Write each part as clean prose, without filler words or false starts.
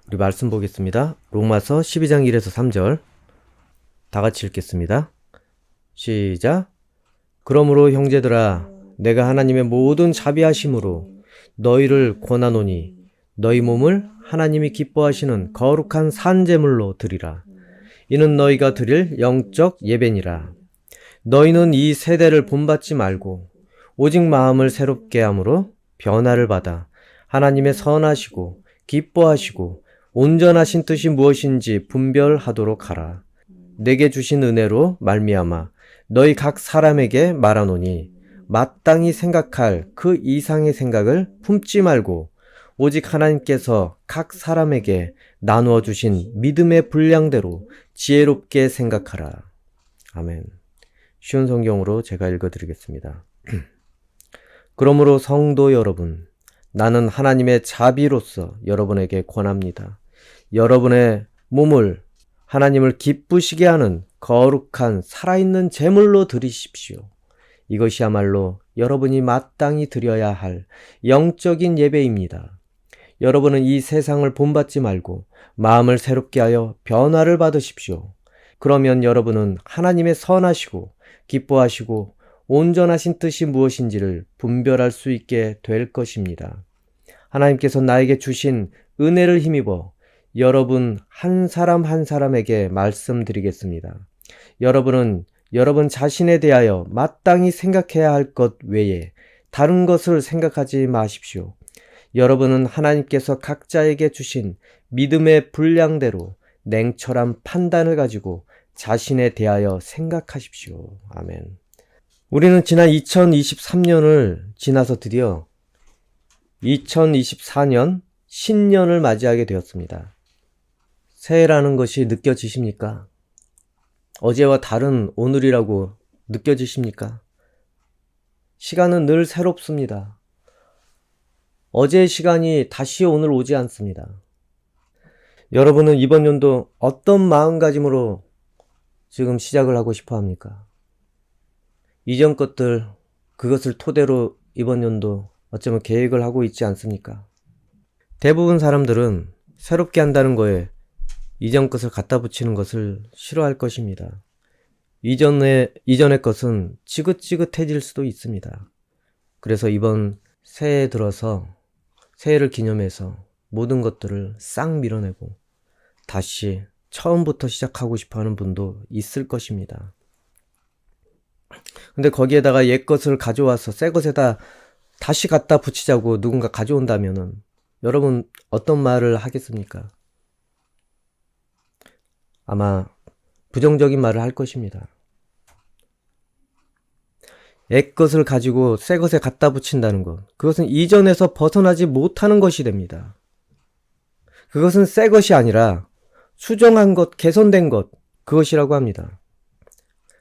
우리 말씀 보겠습니다. 로마서 12장 1에서 3절 다 같이 읽겠습니다. 시작. 그러므로 형제들아 내가 하나님의 모든 자비하심으로 너희를 권하노니 너희 몸을 하나님이 기뻐하시는 거룩한 산제물로 드리라. 이는 너희가 드릴 영적 예배니라. 너희는 이 세대를 본받지 말고 오직 마음을 새롭게 함으로 변화를 받아 하나님의 선하시고 기뻐하시고 온전하신 뜻이 무엇인지 분별하도록 하라. 내게 주신 은혜로 말미암아 너희 각 사람에게 말하노니 마땅히 생각할 그 이상의 생각을 품지 말고 오직 하나님께서 각 사람에게 나누어 주신 믿음의 분량대로 지혜롭게 생각하라. 아멘. 쉬운 성경으로 제가 읽어드리겠습니다. 그러므로 성도 여러분, 나는 하나님의 자비로서 여러분에게 권합니다. 여러분의 몸을 하나님을 기쁘시게 하는 거룩한 살아있는 제물로 드리십시오. 이것이야말로 여러분이 마땅히 드려야 할 영적인 예배입니다. 여러분은 이 세상을 본받지 말고 마음을 새롭게 하여 변화를 받으십시오. 그러면 여러분은 하나님의 선하시고 기뻐하시고 온전하신 뜻이 무엇인지를 분별할 수 있게 될 것입니다. 하나님께서 나에게 주신 은혜를 힘입어 여러분 한 사람 한 사람에게 말씀드리겠습니다. 여러분은 여러분 자신에 대하여 마땅히 생각해야 할 것 외에 다른 것을 생각하지 마십시오. 여러분은 하나님께서 각자에게 주신 믿음의 분량대로 냉철한 판단을 가지고 자신에 대하여 생각하십시오. 아멘. 우리는 지난 2023년을 지나서 드디어 2024년 신년을 맞이하게 되었습니다. 새해라는 것이 느껴지십니까? 어제와 다른 오늘이라고 느껴지십니까? 시간은 늘 새롭습니다. 어제의 시간이 다시 오늘 오지 않습니다. 여러분은 이번 연도 어떤 마음가짐으로 지금 시작을 하고 싶어 합니까? 이전 것들, 그것을 토대로 이번 연도 어쩌면 계획을 하고 있지 않습니까? 대부분 사람들은 새롭게 한다는 거에 이전 것을 갖다 붙이는 것을 싫어할 것입니다. 이전의 것은 지긋지긋해질 수도 있습니다. 그래서 이번 새해에 들어서 새해를 기념해서 모든 것들을 싹 밀어내고 다시 처음부터 시작하고 싶어 하는 분도 있을 것입니다. 근데 거기에다가 옛 것을 가져와서 새 것에다 다시 갖다 붙이자고 누군가 가져온다면은 여러분 어떤 말을 하겠습니까? 아마 부정적인 말을 할 것입니다. 옛 것을 가지고 새 것에 갖다 붙인다는 것, 그것은 이전에서 벗어나지 못하는 것이 됩니다. 그것은 새 것이 아니라 수정한 것, 개선된 것, 그것이라고 합니다.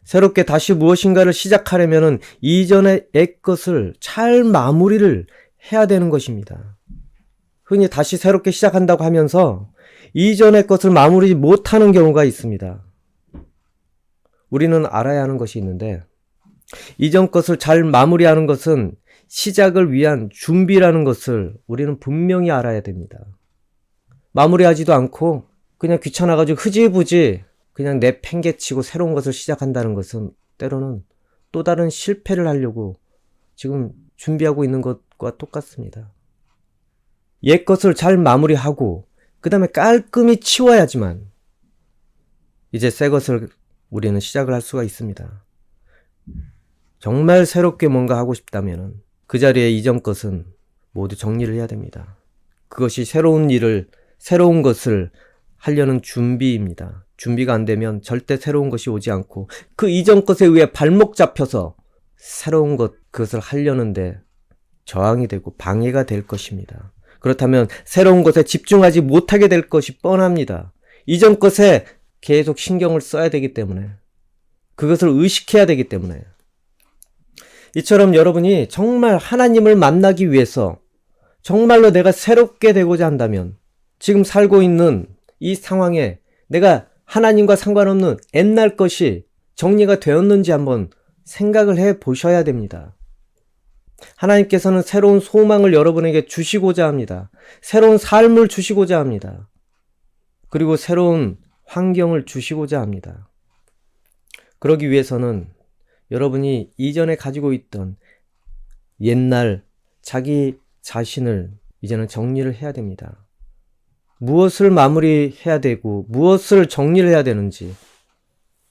새롭게 다시 무엇인가를 시작하려면 이전의 옛 것을 잘 마무리를 해야 되는 것입니다. 흔히 다시 새롭게 시작한다고 하면서 이전의 것을 마무리 못하는 경우가 있습니다. 우리는 알아야 하는 것이 있는데 이전 것을 잘 마무리하는 것은 시작을 위한 준비라는 것을 우리는 분명히 알아야 됩니다. 마무리하지도 않고 그냥 귀찮아가지고 흐지부지 그냥 내팽개치고 새로운 것을 시작한다는 것은 때로는 또 다른 실패를 하려고 지금 준비하고 있는 것과 똑같습니다. 옛 것을 잘 마무리하고 그 다음에 깔끔히 치워야지만 이제 새 것을 우리는 시작을 할 수가 있습니다. 정말 새롭게 뭔가 하고 싶다면 그 자리에 이전 것은 모두 정리를 해야 됩니다. 그것이 새로운 것을 하려는 준비입니다. 준비가 안 되면 절대 새로운 것이 오지 않고 그 이전 것에 의해 발목 잡혀서 새로운 그것을 하려는데 저항이 되고 방해가 될 것입니다. 그렇다면 새로운 것에 집중하지 못하게 될 것이 뻔합니다. 이전 것에 계속 신경을 써야 되기 때문에 그것을 의식해야 되기 때문에 이처럼 여러분이 정말 하나님을 만나기 위해서 정말로 내가 새롭게 되고자 한다면 지금 살고 있는 이 상황에 내가 하나님과 상관없는 옛날 것이 정리가 되었는지 한번 생각을 해 보셔야 됩니다. 하나님께서는 새로운 소망을 여러분에게 주시고자 합니다. 새로운 삶을 주시고자 합니다. 그리고 새로운 환경을 주시고자 합니다. 그러기 위해서는 여러분이 이전에 가지고 있던 옛날 자기 자신을 이제는 정리를 해야 됩니다. 무엇을 마무리해야 되고 무엇을 정리를 해야 되는지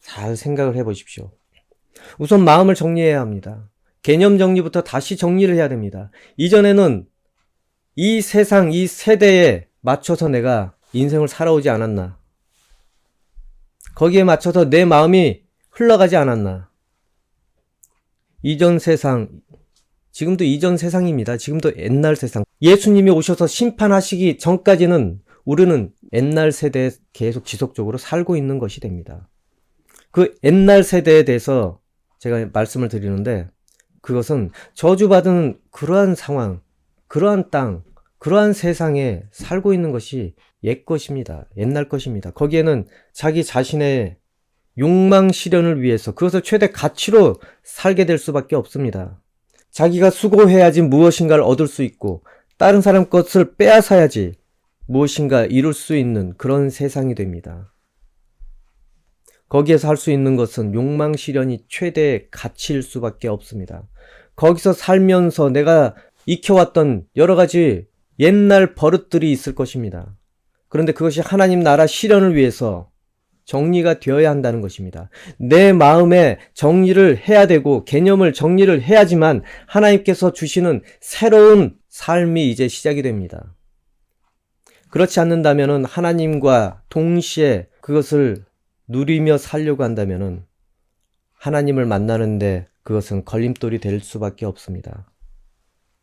잘 생각을 해보십시오. 우선 마음을 정리해야 합니다. 개념 정리부터 다시 정리를 해야 됩니다. 이전에는 이 세상, 이 세대에 맞춰서 내가 인생을 살아오지 않았나? 거기에 맞춰서 내 마음이 흘러가지 않았나? 이전 세상, 지금도 이전 세상입니다. 지금도 옛날 세상. 예수님이 오셔서 심판하시기 전까지는 우리는 옛날 세대에 계속 지속적으로 살고 있는 것이 됩니다. 그 옛날 세대에 대해서 제가 말씀을 드리는데, 그것은 저주받은 그러한 상황, 그러한 땅, 그러한 세상에 살고 있는 것이 옛 것입니다. 옛날 것입니다. 거기에는 자기 자신의 욕망 실현을 위해서 그것을 최대 가치로 살게 될 수밖에 없습니다. 자기가 수고해야지 무엇인가를 얻을 수 있고 다른 사람 것을 빼앗아야지 무엇인가 이룰 수 있는 그런 세상이 됩니다. 거기에서 할 수 있는 것은 욕망 실현이 최대의 가치일 수밖에 없습니다. 거기서 살면서 내가 익혀왔던 여러 가지 옛날 버릇들이 있을 것입니다. 그런데 그것이 하나님 나라 실현을 위해서 정리가 되어야 한다는 것입니다. 내 마음에 정리를 해야 되고 개념을 정리를 해야지만 하나님께서 주시는 새로운 삶이 이제 시작이 됩니다. 그렇지 않는다면 하나님과 동시에 그것을 누리며 살려고 한다면 하나님을 만나는데 그것은 걸림돌이 될 수밖에 없습니다.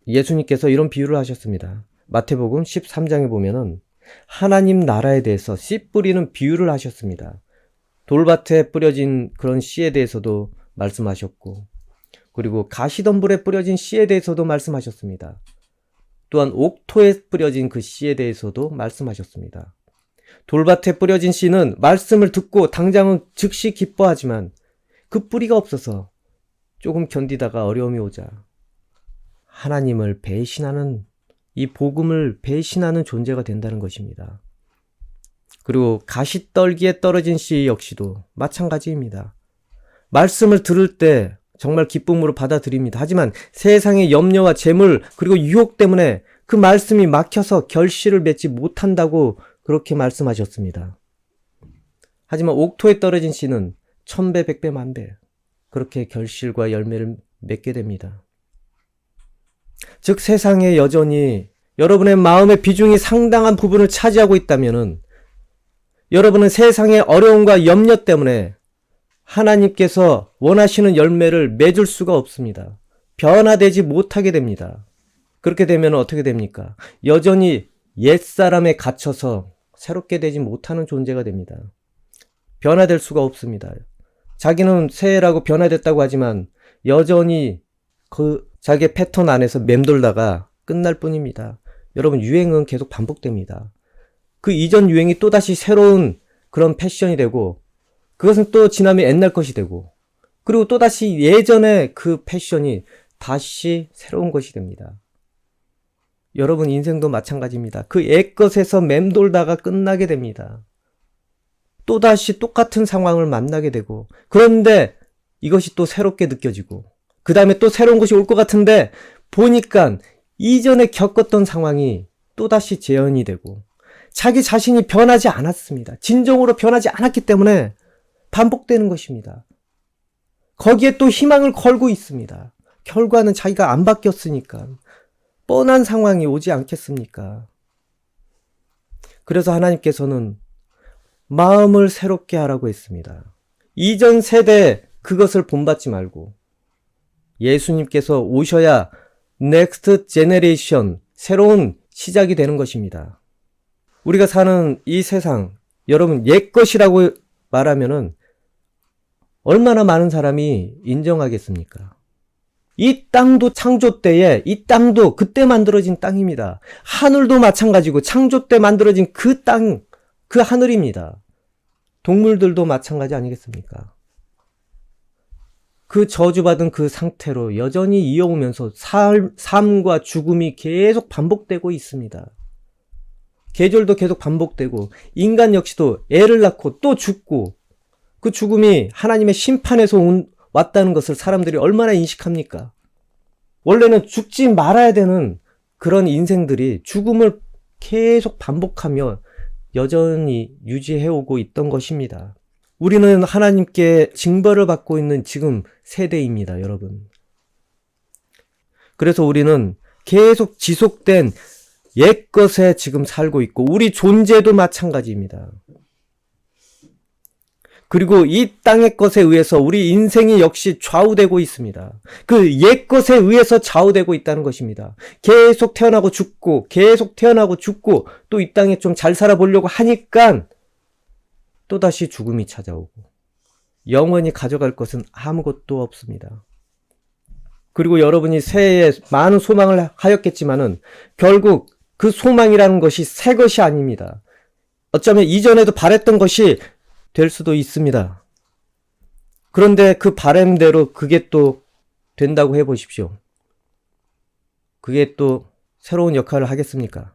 예수님께서 이런 비유를 하셨습니다. 마태복음 13장에 보면은 하나님 나라에 대해서 씨 뿌리는 비유를 하셨습니다. 돌밭에 뿌려진 그런 씨에 대해서도 말씀하셨고, 그리고 가시덤불에 뿌려진 씨에 대해서도 말씀하셨습니다. 또한 옥토에 뿌려진 그 씨에 대해서도 말씀하셨습니다. 돌밭에 뿌려진 씨는 말씀을 듣고 당장은 즉시 기뻐하지만 그 뿌리가 없어서 조금 견디다가 어려움이 오자 하나님을 배신하는, 이 복음을 배신하는 존재가 된다는 것입니다. 그리고 가시떨기에 떨어진 씨 역시도 마찬가지입니다. 말씀을 들을 때 정말 기쁨으로 받아들입니다. 하지만 세상의 염려와 재물 그리고 유혹 때문에 그 말씀이 막혀서 결실을 맺지 못한다고 그렇게 말씀하셨습니다. 하지만 옥토에 떨어진 씨는 1000배, 100배, 10,000배 그렇게 결실과 열매를 맺게 됩니다. 즉 세상에 여전히 여러분의 마음의 비중이 상당한 부분을 차지하고 있다면 여러분은 세상의 어려움과 염려 때문에 하나님께서 원하시는 열매를 맺을 수가 없습니다. 변화되지 못하게 됩니다. 그렇게 되면 어떻게 됩니까? 여전히 옛사람에 갇혀서 새롭게 되지 못하는 존재가 됩니다. 변화될 수가 없습니다. 자기는 새해라고 변화됐다고 하지만 여전히 그 자기의 패턴 안에서 맴돌다가 끝날 뿐입니다. 여러분, 유행은 계속 반복됩니다. 그 이전 유행이 또다시 새로운 그런 패션이 되고 그것은 또 지나면 옛날 것이 되고 그리고 또다시 예전의 그 패션이 다시 새로운 것이 됩니다. 여러분 인생도 마찬가지입니다. 그 옛것에서 맴돌다가 끝나게 됩니다. 또다시 똑같은 상황을 만나게 되고 그런데 이것이 또 새롭게 느껴지고 그 다음에 또 새로운 것이 올 것 같은데 보니까 이전에 겪었던 상황이 또다시 재현이 되고 자기 자신이 변하지 않았습니다. 진정으로 변하지 않았기 때문에 반복되는 것입니다. 거기에 또 희망을 걸고 있습니다. 결과는 자기가 안 바뀌었으니까 뻔한 상황이 오지 않겠습니까? 그래서 하나님께서는 마음을 새롭게 하라고 했습니다. 이전 세대에 그것을 본받지 말고 예수님께서 오셔야 넥스트 제네레이션, 새로운 시작이 되는 것입니다. 우리가 사는 이 세상, 여러분 옛 것이라고 말하면은 얼마나 많은 사람이 인정하겠습니까? 이 땅도 창조 때에 이 땅도 그때 만들어진 땅입니다. 하늘도 마찬가지고 창조 때 만들어진 그 땅, 그 하늘입니다. 동물들도 마찬가지 아니겠습니까? 그 저주받은 그 상태로 여전히 이어오면서 삶과 죽음이 계속 반복되고 있습니다. 계절도 계속 반복되고 인간 역시도 애를 낳고 또 죽고 그 죽음이 하나님의 심판에서 왔다는 것을 사람들이 얼마나 인식합니까? 원래는 죽지 말아야 되는 그런 인생들이 죽음을 계속 반복하며 여전히 유지해오고 있던 것입니다. 우리는 하나님께 징벌을 받고 있는 지금 세대입니다, 여러분. 그래서 우리는 계속 지속된 옛것에 지금 살고 있고 우리 존재도 마찬가지입니다. 그리고 이 땅의 것에 의해서 우리 인생이 역시 좌우되고 있습니다. 그 옛것에 의해서 좌우되고 있다는 것입니다. 계속 태어나고 죽고 계속 태어나고 죽고 또 이 땅에 좀 잘 살아보려고 하니까 또다시 죽음이 찾아오고 영원히 가져갈 것은 아무것도 없습니다. 그리고 여러분이 새해에 많은 소망을 하였겠지만은 결국 그 소망이라는 것이 새 것이 아닙니다. 어쩌면 이전에도 바랬던 것이 될 수도 있습니다. 그런데 그 바람대로 그게 또 된다고 해보십시오. 그게 또 새로운 역할을 하겠습니까?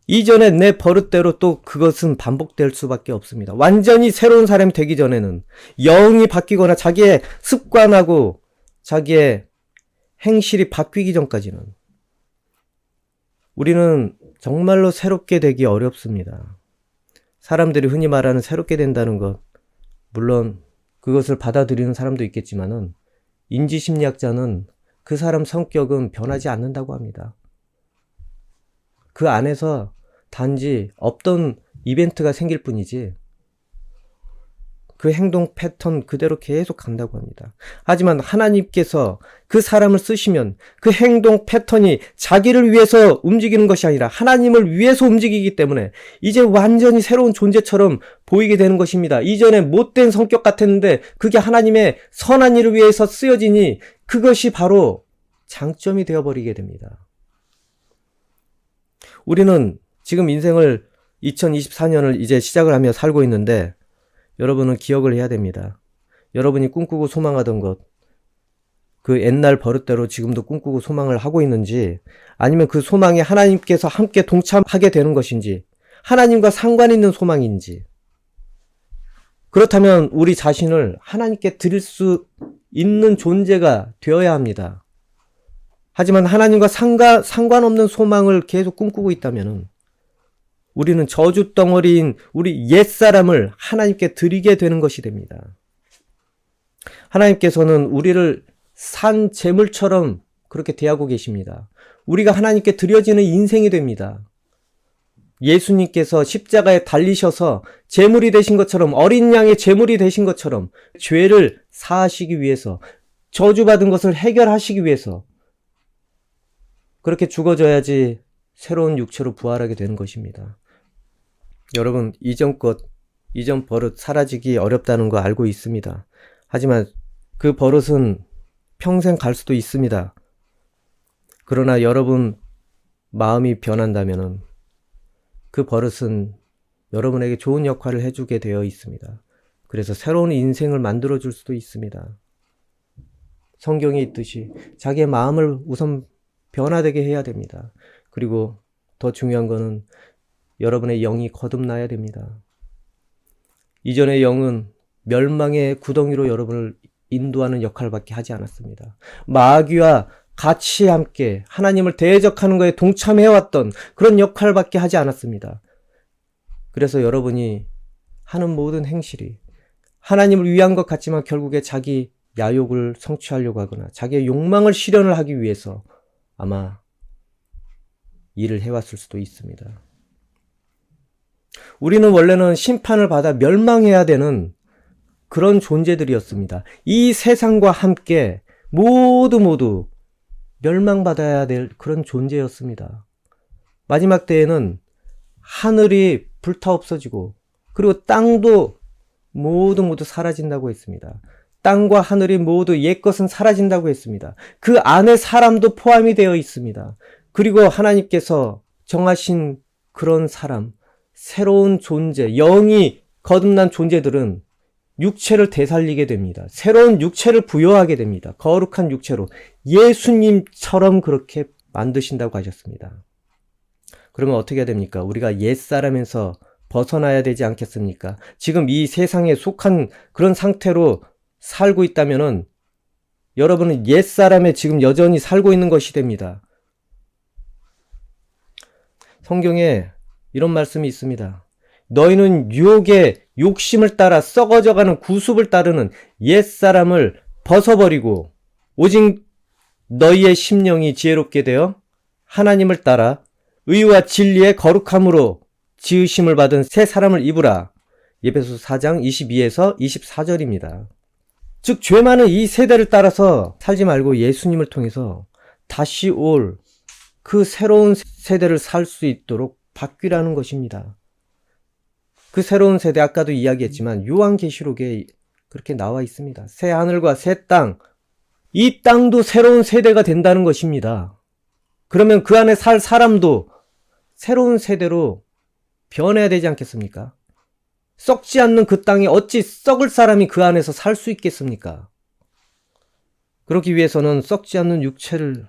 이전에 내 버릇대로 또 그것은 반복될 수밖에 없습니다. 완전히 새로운 사람이 되기 전에는 영이 바뀌거나 자기의 습관하고 자기의 행실이 바뀌기 전까지는 우리는 정말로 새롭게 되기 어렵습니다. 사람들이 흔히 말하는 새롭게 된다는 것, 물론 그것을 받아들이는 사람도 있겠지만은 인지심리학자는 그 사람 성격은 변하지 않는다고 합니다. 그 안에서 단지 없던 이벤트가 생길 뿐이지 그 행동 패턴 그대로 계속 간다고 합니다. 하지만 하나님께서 그 사람을 쓰시면 그 행동 패턴이 자기를 위해서 움직이는 것이 아니라 하나님을 위해서 움직이기 때문에 이제 완전히 새로운 존재처럼 보이게 되는 것입니다. 이전에 못된 성격 같았는데 그게 하나님의 선한 일을 위해서 쓰여지니 그것이 바로 장점이 되어버리게 됩니다. 우리는 지금 인생을 2024년을 이제 시작을 하며 살고 있는데 여러분은 기억을 해야 됩니다. 여러분이 꿈꾸고 소망하던 것, 그 옛날 버릇대로 지금도 꿈꾸고 소망을 하고 있는지 아니면 그 소망에 하나님께서 함께 동참하게 되는 것인지 하나님과 상관 있는 소망인지 그렇다면 우리 자신을 하나님께 드릴 수 있는 존재가 되어야 합니다. 하지만 하나님과 상관없는 소망을 계속 꿈꾸고 있다면 우리는 저주 덩어리인 우리 옛사람을 하나님께 드리게 되는 것이 됩니다. 하나님께서는 우리를 산 제물처럼 그렇게 대하고 계십니다. 우리가 하나님께 드려지는 인생이 됩니다. 예수님께서 십자가에 달리셔서 제물이 되신 것처럼 어린 양의 제물이 되신 것처럼 죄를 사하시기 위해서 저주받은 것을 해결하시기 위해서 그렇게 죽어져야지 새로운 육체로 부활하게 되는 것입니다. 여러분, 이전 버릇 사라지기 어렵다는 거 알고 있습니다. 하지만 그 버릇은 평생 갈 수도 있습니다. 그러나 여러분 마음이 변한다면은 그 버릇은 여러분에게 좋은 역할을 해주게 되어 있습니다. 그래서 새로운 인생을 만들어줄 수도 있습니다. 성경에 있듯이 자기의 마음을 우선 변화되게 해야 됩니다. 그리고 더 중요한 거는 여러분의 영이 거듭나야 됩니다. 이전의 영은 멸망의 구덩이로 여러분을 인도하는 역할밖에 하지 않았습니다. 마귀와 같이 함께 하나님을 대적하는 것에 동참해왔던 그런 역할밖에 하지 않았습니다. 그래서 여러분이 하는 모든 행실이 하나님을 위한 것 같지만 결국에 자기 야욕을 성취하려고 하거나 자기의 욕망을 실현을 하기 위해서 아마 일을 해왔을 수도 있습니다. 우리는 원래는 심판을 받아 멸망해야 되는 그런 존재들이었습니다. 이 세상과 함께 모두 멸망받아야 될 그런 존재였습니다. 마지막 때에는 하늘이 불타 없어지고 그리고 땅도 모두 사라진다고 했습니다. 땅과 하늘이 모두 옛것은 사라진다고 했습니다. 그 안에 사람도 포함이 되어 있습니다. 그리고 하나님께서 정하신 그런 사람, 새로운 존재, 영이 거듭난 존재들은 육체를 되살리게 됩니다. 새로운 육체를 부여하게 됩니다. 거룩한 육체로 예수님처럼 그렇게 만드신다고 하셨습니다. 그러면 어떻게 해야 됩니까? 우리가 옛사람에서 벗어나야 되지 않겠습니까? 지금 이 세상에 속한 그런 상태로 살고 있다면은 여러분은 옛사람에 지금 여전히 살고 있는 것이 됩니다. 성경에 이런 말씀이 있습니다. 너희는 유혹의 욕심을 따라 썩어져가는 구습을 따르는 옛사람을 벗어버리고 오직 너희의 심령이 지혜롭게 되어 하나님을 따라 의와 진리의 거룩함으로 지으심을 받은 새 사람을 입으라. 에베소서 4장 22에서 24절입니다. 즉 죄 많은 이 세대를 따라서 살지 말고 예수님을 통해서 다시 올 그 새로운 세대를 살 수 있도록 바뀌라는 것입니다. 그 새로운 세대 아까도 이야기했지만 요한계시록에 그렇게 나와 있습니다. 새 하늘과 새 땅, 이 땅도 새로운 세대가 된다는 것입니다. 그러면 그 안에 살 사람도 새로운 세대로 변해야 되지 않겠습니까? 썩지 않는 그 땅에 어찌 썩을 사람이 그 안에서 살 수 있겠습니까? 그렇기 위해서는 썩지 않는 육체를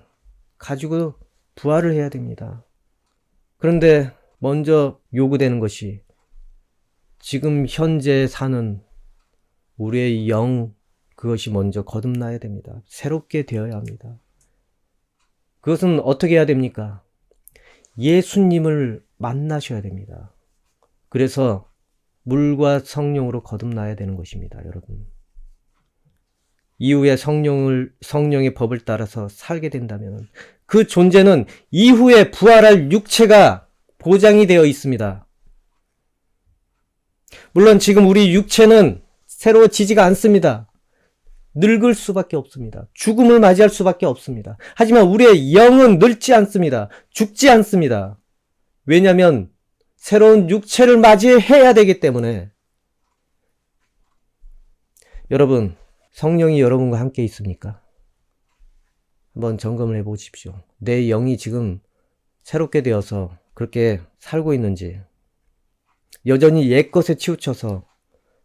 가지고 부활을 해야 됩니다. 그런데 먼저 요구되는 것이 지금 현재 사는 우리의 영, 그것이 먼저 거듭나야 됩니다. 새롭게 되어야 합니다. 그것은 어떻게 해야 됩니까? 예수님을 만나셔야 됩니다. 그래서 물과 성령으로 거듭나야 되는 것입니다, 여러분. 이후에 성령의 법을 따라서 살게 된다면 그 존재는 이후에 부활할 육체가 보장이 되어 있습니다. 물론 지금 우리 육체는 새로워지지가 않습니다. 늙을 수밖에 없습니다. 죽음을 맞이할 수밖에 없습니다. 하지만 우리의 영은 늙지 않습니다. 죽지 않습니다. 왜냐하면 새로운 육체를 맞이해야 되기 때문에. 여러분, 성령이 여러분과 함께 있습니까? 한번 점검을 해보십시오. 내 영이 지금 새롭게 되어서 그렇게 살고 있는지, 여전히 옛것에 치우쳐서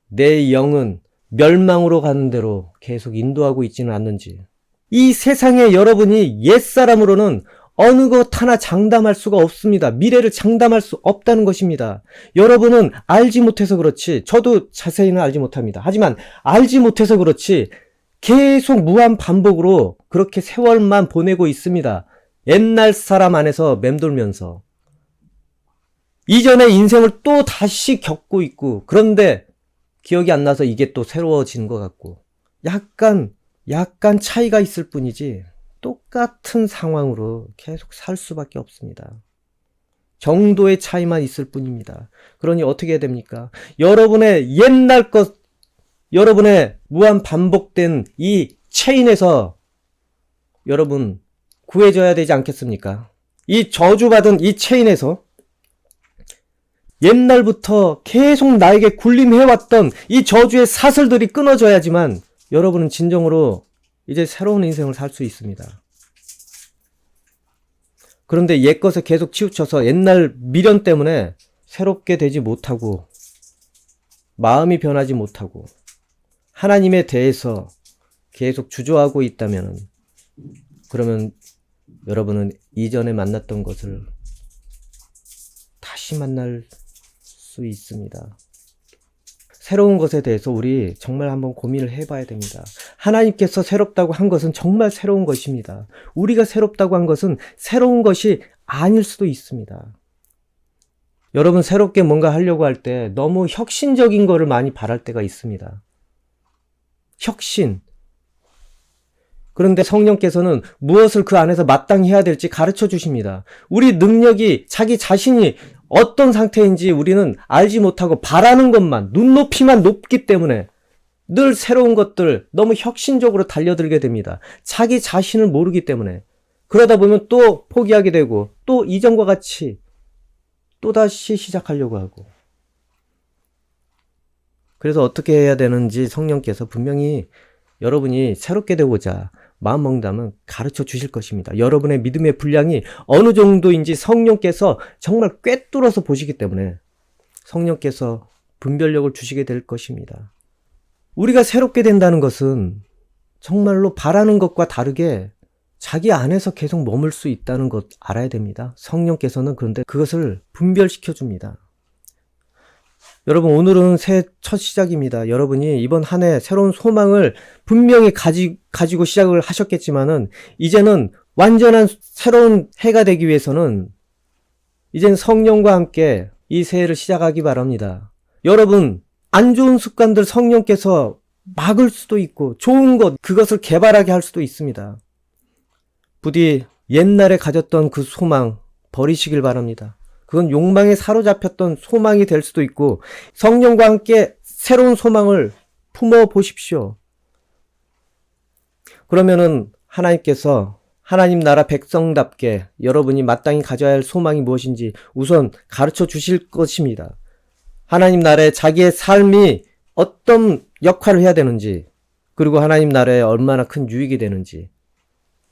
내 영은 멸망으로 가는 대로 계속 인도하고 있지는 않는지. 이 세상에 여러분이 옛사람으로는 어느 것 하나 장담할 수가 없습니다. 미래를 장담할 수 없다는 것입니다. 여러분은 알지 못해서 그렇지, 저도 자세히는 알지 못합니다. 하지만 알지 못해서 그렇지 계속 무한 반복으로 그렇게 세월만 보내고 있습니다. 옛날 사람 안에서 맴돌면서 이전의 인생을 또 다시 겪고 있고, 그런데 기억이 안 나서 이게 또 새로워지는 것 같고, 약간 차이가 있을 뿐이지 똑같은 상황으로 계속 살 수밖에 없습니다. 정도의 차이만 있을 뿐입니다. 그러니 어떻게 해야 됩니까? 여러분의 옛날 것, 여러분의 무한 반복된 이 체인에서 여러분 구해져야 되지 않겠습니까? 이 저주받은 이 체인에서 옛날부터 계속 나에게 굴림해왔던 이 저주의 사슬들이 끊어져야지만 여러분은 진정으로 이제 새로운 인생을 살 수 있습니다. 그런데 옛것에 계속 치우쳐서 옛날 미련 때문에 새롭게 되지 못하고 마음이 변하지 못하고 하나님에 대해서 계속 주저하고 있다면, 그러면 여러분은 이전에 만났던 것을 다시 만날 수 있습니다. 새로운 것에 대해서 우리 정말 한번 고민을 해봐야 됩니다. 하나님께서 새롭다고 한 것은 정말 새로운 것입니다. 우리가 새롭다고 한 것은 새로운 것이 아닐 수도 있습니다. 여러분, 새롭게 뭔가 하려고 할 때 너무 혁신적인 거를 많이 바랄 때가 있습니다. 혁신. 그런데 성령께서는 무엇을 그 안에서 마땅히 해야 될지 가르쳐 주십니다. 우리 능력이, 자기 자신이 어떤 상태인지 우리는 알지 못하고 바라는 것만, 눈높이만 높기 때문에 늘 새로운 것들, 너무 혁신적으로 달려들게 됩니다. 자기 자신을 모르기 때문에. 그러다 보면 또 포기하게 되고, 또 이전과 같이 또다시 시작하려고 하고. 그래서 어떻게 해야 되는지 성령께서 분명히 여러분이 새롭게 되고자 마음 먹는다면 가르쳐 주실 것입니다. 여러분의 믿음의 분량이 어느 정도인지 성령께서 정말 꿰뚫어서 보시기 때문에 성령께서 분별력을 주시게 될 것입니다. 우리가 새롭게 된다는 것은 정말로 바라는 것과 다르게 자기 안에서 계속 머물 수 있다는 것 알아야 됩니다. 성령께서는 그런데 그것을 분별시켜 줍니다. 여러분, 오늘은 새해 첫 시작입니다. 여러분이 이번 한 해 새로운 소망을 분명히 가지고 시작을 하셨겠지만은, 이제는 완전한 새로운 해가 되기 위해서는 이젠 성령과 함께 이 새해를 시작하기 바랍니다. 여러분, 안 좋은 습관들 성령께서 막을 수도 있고, 좋은 것, 그것을 개발하게 할 수도 있습니다. 부디 옛날에 가졌던 그 소망 버리시길 바랍니다. 그건 욕망에 사로잡혔던 소망이 될 수도 있고, 성령과 함께 새로운 소망을 품어 보십시오. 그러면은 하나님께서 하나님 나라 백성답게 여러분이 마땅히 가져야 할 소망이 무엇인지 우선 가르쳐 주실 것입니다. 하나님 나라에 자기의 삶이 어떤 역할을 해야 되는지, 그리고 하나님 나라에 얼마나 큰 유익이 되는지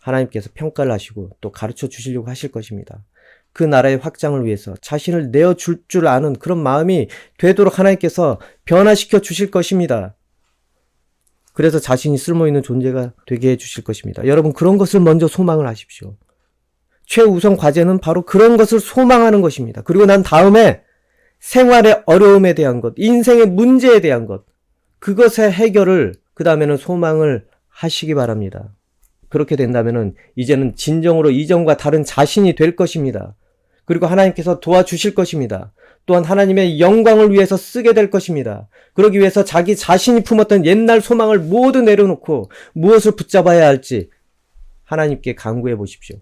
하나님께서 평가를 하시고 또 가르쳐 주시려고 하실 것입니다. 그 나라의 확장을 위해서 자신을 내어줄 줄 아는 그런 마음이 되도록 하나님께서 변화시켜 주실 것입니다. 그래서 자신이 쓸모있는 존재가 되게 해 주실 것입니다. 여러분, 그런 것을 먼저 소망을 하십시오. 최우선 과제는 바로 그런 것을 소망하는 것입니다. 그리고 난 다음에 생활의 어려움에 대한 것, 인생의 문제에 대한 것, 그것의 해결을 그 다음에는 소망을 하시기 바랍니다. 그렇게 된다면은 이제는 진정으로 이전과 다른 자신이 될 것입니다. 그리고 하나님께서 도와주실 것입니다. 또한 하나님의 영광을 위해서 쓰게 될 것입니다. 그러기 위해서 자기 자신이 품었던 옛날 소망을 모두 내려놓고 무엇을 붙잡아야 할지 하나님께 간구해 보십시오.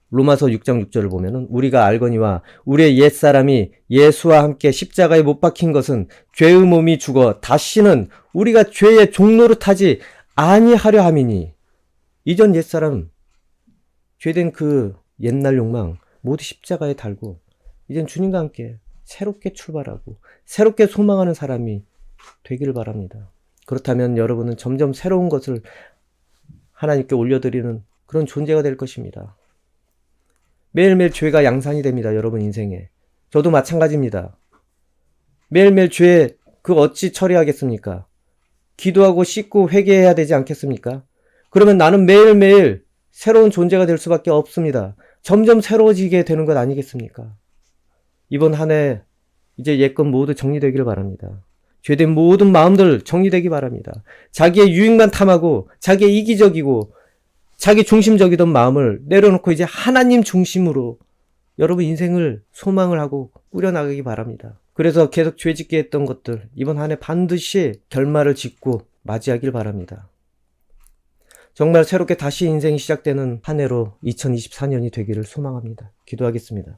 로마서 6장 6절을 보면은 우리가 알거니와 우리의 옛사람이 예수와 함께 십자가에 못 박힌 것은 죄의 몸이 죽어 다시는 우리가 죄의 종노릇하지 아니하려 함이니, 이전 옛사람, 죄된 그 옛날 욕망 모두 십자가에 달고 이젠 주님과 함께 새롭게 출발하고 새롭게 소망하는 사람이 되기를 바랍니다. 그렇다면 여러분은 점점 새로운 것을 하나님께 올려드리는 그런 존재가 될 것입니다. 매일매일 죄가 양산이 됩니다. 여러분 인생에. 저도 마찬가지입니다. 매일매일 죄 그 어찌 처리하겠습니까? 기도하고 씻고 회개해야 되지 않겠습니까? 그러면 나는 매일매일 새로운 존재가 될 수밖에 없습니다. 점점 새로워지게 되는 것 아니겠습니까? 이번 한 해 이제 옛것 모두 정리되기를 바랍니다. 죄된 모든 마음들 정리되기 바랍니다. 자기의 유익만 탐하고 자기의 이기적이고 자기 중심적이던 마음을 내려놓고 이제 하나님 중심으로 여러분 인생을 소망을 하고 꾸려나가기 바랍니다. 그래서 계속 죄짓게 했던 것들 이번 한 해 반드시 결말을 짓고 맞이하길 바랍니다. 정말 새롭게 다시 인생이 시작되는 한 해로 2024년이 되기를 소망합니다. 기도하겠습니다.